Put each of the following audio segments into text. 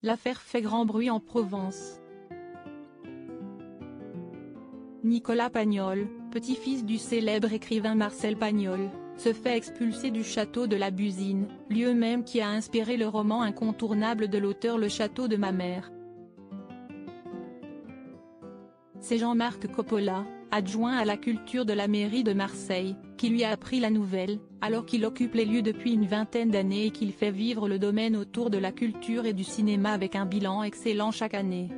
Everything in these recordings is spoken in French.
l'affaire fait grand bruit en Provence. Nicolas Pagnol, petit-fils du célèbre écrivain Marcel Pagnol, se fait expulser du château de la Busine, lieu même qui a inspiré le roman incontournable de l'auteur Le Château de ma mère. C'est Jean-Marc Coppola, adjoint à la culture de la mairie de Marseille, qui lui a appris la nouvelle, alors qu'il occupe les lieux depuis une vingtaine d'années et qu'il fait vivre le domaine autour de la culture et du cinéma avec un bilan excellent chaque année.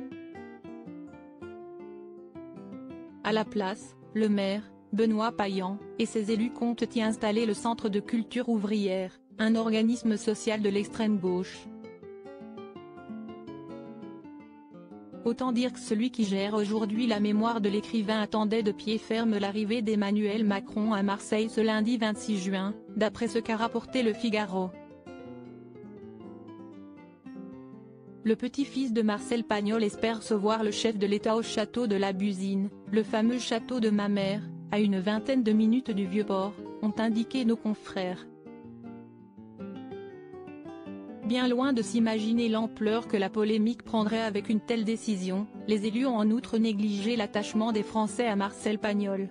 À la place, le maire, Benoît Payan, et ses élus comptent y installer le Centre de culture ouvrière, un organisme social de l'extrême gauche. Autant dire que celui qui gère aujourd'hui la mémoire de l'écrivain attendait de pied ferme l'arrivée d'Emmanuel Macron à Marseille ce lundi 26 juin, d'après ce qu'a rapporté Le Figaro. Le petit-fils de Marcel Pagnol espère recevoir le chef de l'État au château de la Busine, le fameux château de ma mère, à une vingtaine de minutes du Vieux-Port, ont indiqué nos confrères. Bien loin de s'imaginer l'ampleur que la polémique prendrait avec une telle décision, les élus ont en outre négligé l'attachement des Français à Marcel Pagnol.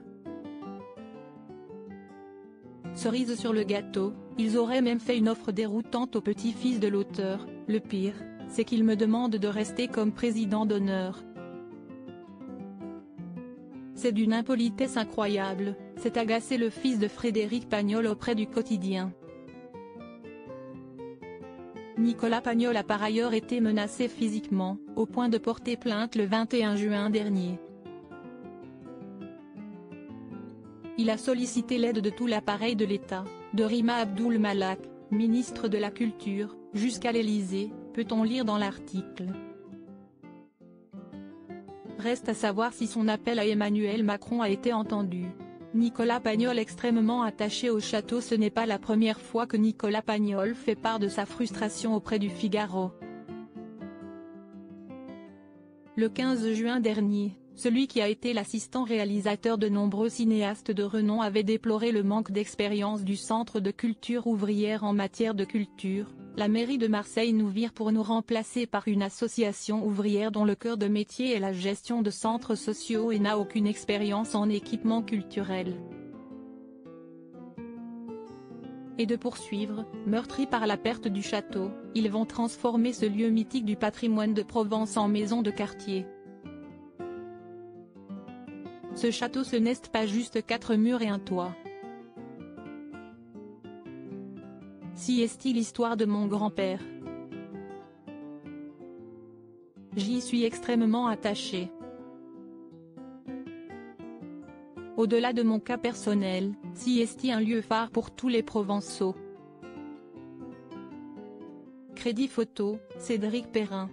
Cerise sur le gâteau, ils auraient même fait une offre déroutante au petit-fils de l'auteur. Le pire, c'est qu'il me demande de rester comme président d'honneur. C'est d'une impolitesse incroyable, s'est agacé le fils de Frédéric Pagnol auprès du Quotidien. Nicolas Pagnol a par ailleurs été menacé physiquement, au point de porter plainte le 21 juin dernier. Il a sollicité l'aide de tout l'appareil de l'État, de Rima Abdul Malak, ministre de la Culture, jusqu'à l'Élysée, peut-on lire dans l'article. Reste à savoir si son appel à Emmanuel Macron a été entendu. Nicolas Pagnol extrêmement attaché au château. Ce n'est pas la première fois que Nicolas Pagnol fait part de sa frustration auprès du Figaro. Le 15 juin dernier, celui qui a été l'assistant réalisateur de nombreux cinéastes de renom avait déploré le manque d'expérience du Centre de culture ouvrière en matière de culture. La mairie de Marseille nous vire pour nous remplacer par une association ouvrière dont le cœur de métier est la gestion de centres sociaux et n'a aucune expérience en équipement culturel. Et de poursuivre, meurtris par la perte du château, ils vont transformer ce lieu mythique du patrimoine de Provence en maison de quartier. Ce château, ce n'est pas juste 4 murs et un toit. Si est-il l'histoire de mon grand-père. J'y suis extrêmement attaché. Au-delà de mon cas personnel, si est un lieu phare pour tous les Provençaux. Crédit photo, Cédric Perrin.